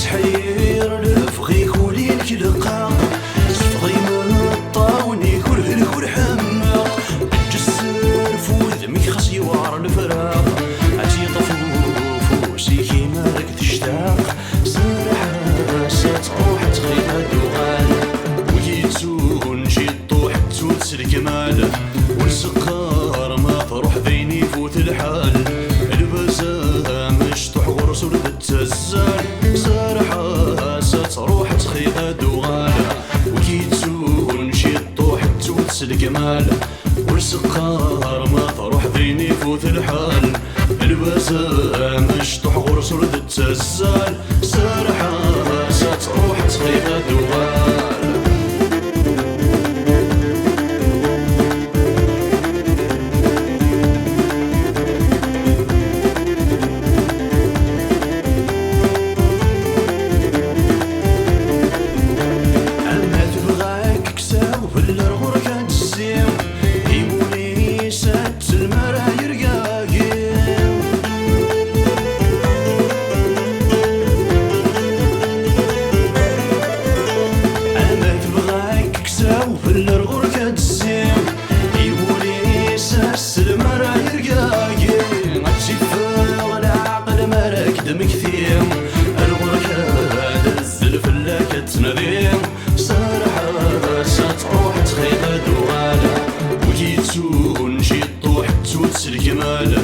تحير لفغيك وليلك لقا تفغي من الطاوني كل حماق تجسر فوذمي خاص يوار الفراق عتي طفو فوسي مالك تشتاق سرحة ستروح تخيها دوغال ويتون شي طوح توتس الجمال والسقار ما تروح بيني فوت الحال البزا مشطوح غرسول بالتزال سرحة ستروح تخيها دوغال ويتون شي طوح توتس الجمال والسقار ما تروح بيني فوت الحال البزا مشطوح غرسول بالتزال سرحة ستروح تخيها دوغال مكثيم الغركة الزلف لك تناديم سرحة ستروح تخيها دوغالة وجيتون شي طوح توتس الجمال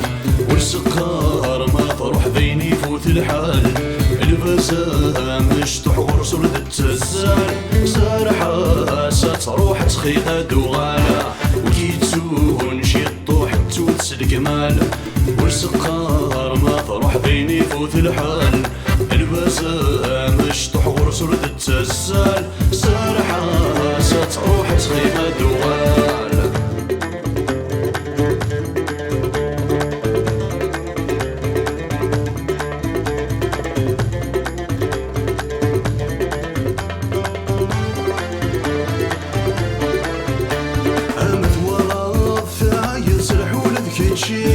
والسقار ما تروح بيني فوت الحال البزا مشطوح غرسول التزال سرحة ستروح تخيها دوغالة وجيتون شي طوح توتس الجمال والسقار ما تروح بيني فوت الحال البزا مشطوح غرسول التزال سرحة ستروح تخيها دوغال أمت ورا الثاير سرحوا لذك شي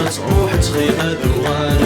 ستروح تخيها دوغالة